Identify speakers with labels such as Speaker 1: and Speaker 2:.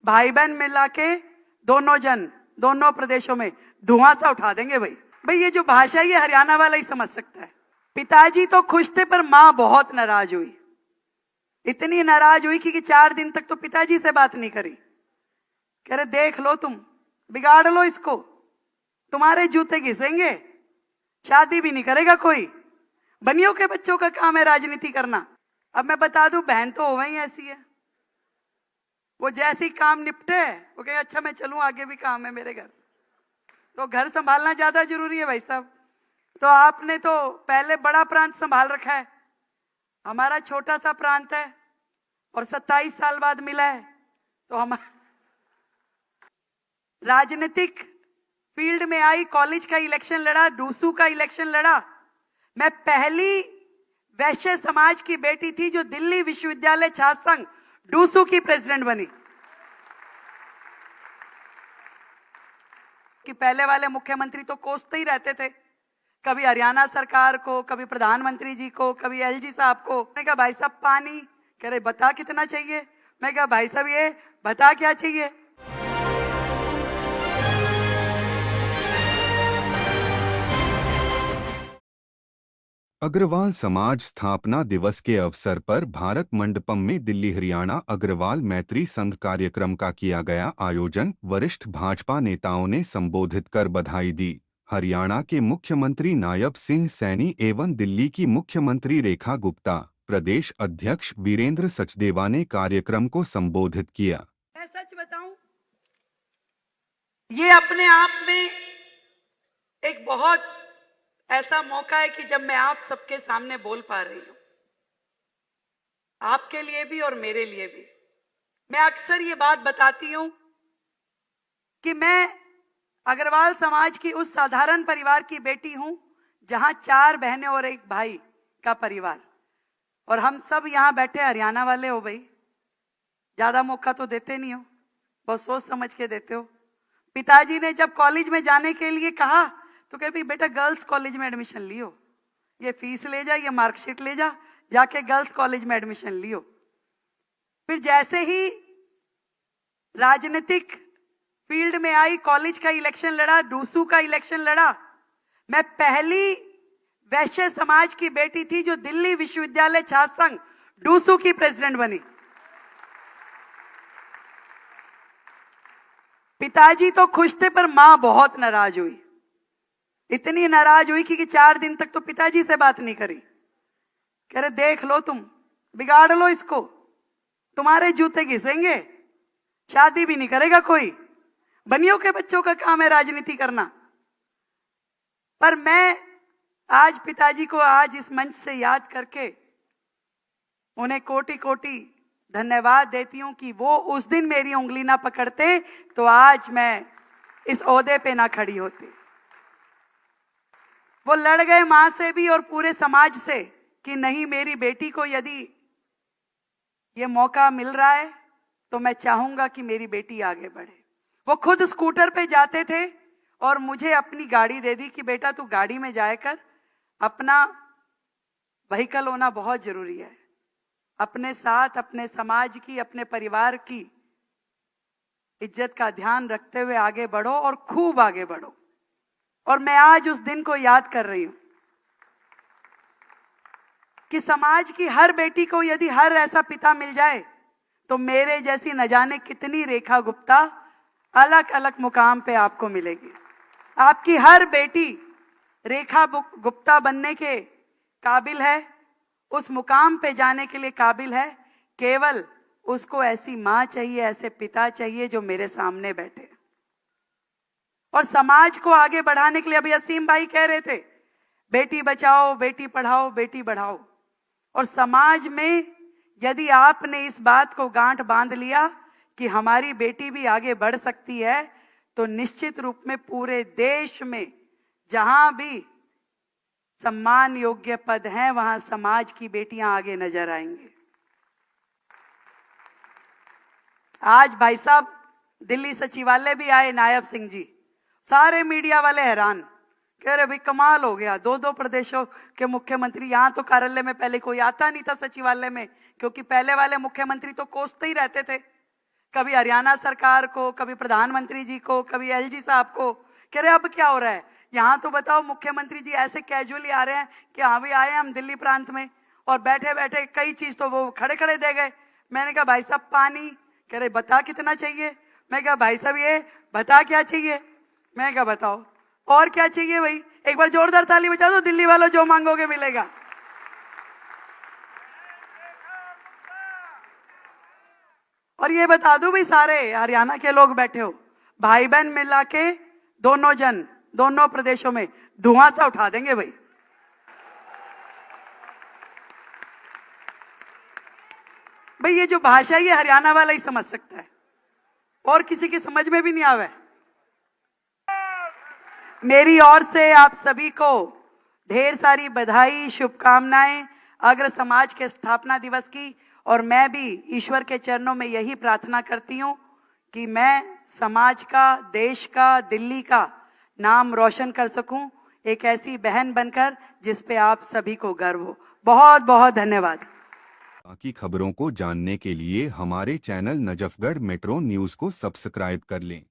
Speaker 1: भाई बहन मिला के दोनों जन दोनों प्रदेशों में धुआं सा उठा देंगे। भाई ये जो भाषा ये हरियाणा वाला ही समझ सकता है। पिताजी तो खुश थे पर मां बहुत नाराज हुई। इतनी नाराज हुई कि 4 दिन तक तो पिताजी से बात नहीं करी। कह रहे देख लो, तुम बिगाड़ लो इसको, तुम्हारे जूते घिसेंगे, शादी भी नहीं करेगा कोई, बनियों के बच्चों का काम है राजनीति करना। अब मैं बता दूं, बहन तो हो ही ऐसी है, वो जैसे ही काम निपटे वो कहे अच्छा मैं चलूं, आगे भी काम है मेरे घर। तो घर संभालना ज्यादा जरूरी है भाई साहब। तो आपने तो पहले बड़ा प्रांत संभाल रखा है, हमारा छोटा सा प्रांत है और 27 साल बाद मिला है। तो हम राजनीतिक फील्ड में आई, कॉलेज का इलेक्शन लड़ा, डूसू का इलेक्शन लड़ा। मैं पहली वैश्य समाज की बेटी थी जो दिल्ली विश्वविद्यालय छात्र संघ डूसू की प्रेसिडेंट बनी। कि पहले वाले मुख्यमंत्री तो कोसते ही रहते थे, कभी हरियाणा सरकार को, कभी प्रधानमंत्री जी को, कभी एलजी साहब को। मैंने कहा भाई साहब पानी, कह रहे बता कितना चाहिए। मैं कहा भाई साहब ये बता क्या चाहिए।
Speaker 2: अग्रवाल समाज स्थापना दिवस के अवसर पर भारत मंडपम में दिल्ली हरियाणा अग्रवाल मैत्री संघ कार्यक्रम का किया गया आयोजन। वरिष्ठ भाजपा नेताओं ने संबोधित कर बधाई दी। हरियाणा के मुख्यमंत्री नायब सिंह सैनी एवं दिल्ली की मुख्यमंत्री रेखा गुप्ता, प्रदेश अध्यक्ष वीरेंद्र सचदेवा ने कार्यक्रम को संबोधित किया।
Speaker 1: मैं सच बताऊं, ये अपने आप में एक बहुत ऐसा मौका है कि जब मैं आप सबके सामने बोल पा रही हूं, आपके लिए भी और मेरे लिए भी। मैं अक्सर ये बात बताती हूं कि मैं अग्रवाल समाज की उस साधारण परिवार की बेटी हूं जहां 4 बहनें और 1 भाई का परिवार, और हम सब यहां बैठे हरियाणा वाले हो। भाई ज्यादा मौका तो देते नहीं हो, बहुत सोच समझ के देते हो। पिताजी ने जब कॉलेज में जाने के लिए कहा तो कहे बेटा गर्ल्स कॉलेज में एडमिशन लियो, ये फीस ले जा, ये मार्कशीट ले जा, जाके गर्ल्स कॉलेज में एडमिशन लियो। फिर जैसे ही राजनीतिक फील्ड में आई, कॉलेज का इलेक्शन लड़ा, डूसू का इलेक्शन लड़ा। मैं पहली वैश्य समाज की बेटी थी जो दिल्ली विश्वविद्यालय छात्र संघ डूसू की प्रेसिडेंट बनी। पिताजी तो खुश थे पर मां बहुत नाराज हुई। इतनी नाराज हुई कि 4 दिन तक तो पिताजी से बात नहीं करी। कह रहे देख लो, तुम बिगाड़ लो इसको, तुम्हारे जूते घिसेंगे, शादी भी नहीं करेगा कोई, बनियों के बच्चों का काम है राजनीति करना। पर मैं आज पिताजी को आज इस मंच से याद करके उन्हें कोटि कोटि धन्यवाद देती हूं कि वो उस दिन मेरी उंगली ना पकड़ते तो आज मैं इस ओहदे पे ना खड़ी होती। वो लड़ गए मां से भी और पूरे समाज से कि नहीं, मेरी बेटी को यदि ये मौका मिल रहा है तो मैं चाहूंगा कि मेरी बेटी आगे बढ़े। वो खुद स्कूटर पे जाते थे और मुझे अपनी गाड़ी दे दी कि बेटा तू गाड़ी में जाया कर, अपना व्हीकल होना बहुत जरूरी है। अपने साथ अपने समाज की, अपने परिवार की इज्जत का ध्यान रखते हुए आगे बढ़ो और खूब आगे बढ़ो। और मैं आज उस दिन को याद कर रही हूं कि समाज की हर बेटी को यदि हर ऐसा पिता मिल जाए तो मेरे जैसी न जाने कितनी रेखा गुप्ता अलग अलग मुकाम पे आपको मिलेगी। आपकी हर बेटी रेखा गुप्ता बनने के काबिल है, उस मुकाम पे जाने के लिए काबिल है। केवल उसको ऐसी मां चाहिए, ऐसे पिता चाहिए जो मेरे सामने बैठे। और समाज को आगे बढ़ाने के लिए अभी असीम भाई कह रहे थे बेटी बचाओ, बेटी पढ़ाओ, बेटी बढ़ाओ। और समाज में यदि आपने इस बात को गांठ बांध लिया कि हमारी बेटी भी आगे बढ़ सकती है तो निश्चित रूप में पूरे देश में जहां भी सम्मान योग्य पद हैं वहां समाज की बेटियां आगे नजर आएंगी। आज भाई साहब दिल्ली सचिवालय भी आए नायब सिंह जी, सारे मीडिया वाले हैरान, कह रहे भाई कमाल हो गया, 2 प्रदेशों के मुख्यमंत्री। यहां तो कार्यालय में पहले कोई आता नहीं था सचिवालय में, क्योंकि पहले वाले मुख्यमंत्री तो कोसते ही रहते थे, कभी हरियाणा सरकार को, कभी प्रधानमंत्री जी को, कभी एलजी साहब को, कह रहे अब क्या हो रहा है यहाँ, तो बताओ मुख्यमंत्री जी ऐसे कैजुअली आ रहे हैं कि हाँ भी आए हम दिल्ली प्रांत में, और बैठे बैठे कई चीज तो वो खड़े खड़े दे गए। मैंने कहा भाई साहब पानी, कह रहे बता कितना चाहिए। मैं कहा भाई साहब ये बता क्या चाहिए। मैं कहा बताओ और क्या चाहिए भाई, एक बार जोरदार ताली बजा दो, दिल्ली वालों जो मांगोगे मिलेगा। और ये बता दूं भाई, सारे हरियाणा के लोग बैठे हो, भाई बहन मिला के दोनों जन दोनों प्रदेशों में धुआं सा उठा देंगे भाई। भाई ये जो भाषा है ये हरियाणा वाला ही समझ सकता है, और किसी की समझ में भी नहीं आवे। मेरी ओर से आप सभी को ढेर सारी बधाई, शुभकामनाएं अग्र समाज के स्थापना दिवस की। और मैं भी ईश्वर के चरणों में यही प्रार्थना करती हूं कि मैं समाज का, देश का, दिल्ली का नाम रोशन कर सकूं, एक ऐसी बहन बनकर जिस पे आप सभी को गर्व हो। बहुत बहुत धन्यवाद।
Speaker 2: बाकी खबरों को जानने के लिए हमारे चैनल नजफगढ़ मेट्रो न्यूज को सब्सक्राइब कर लें।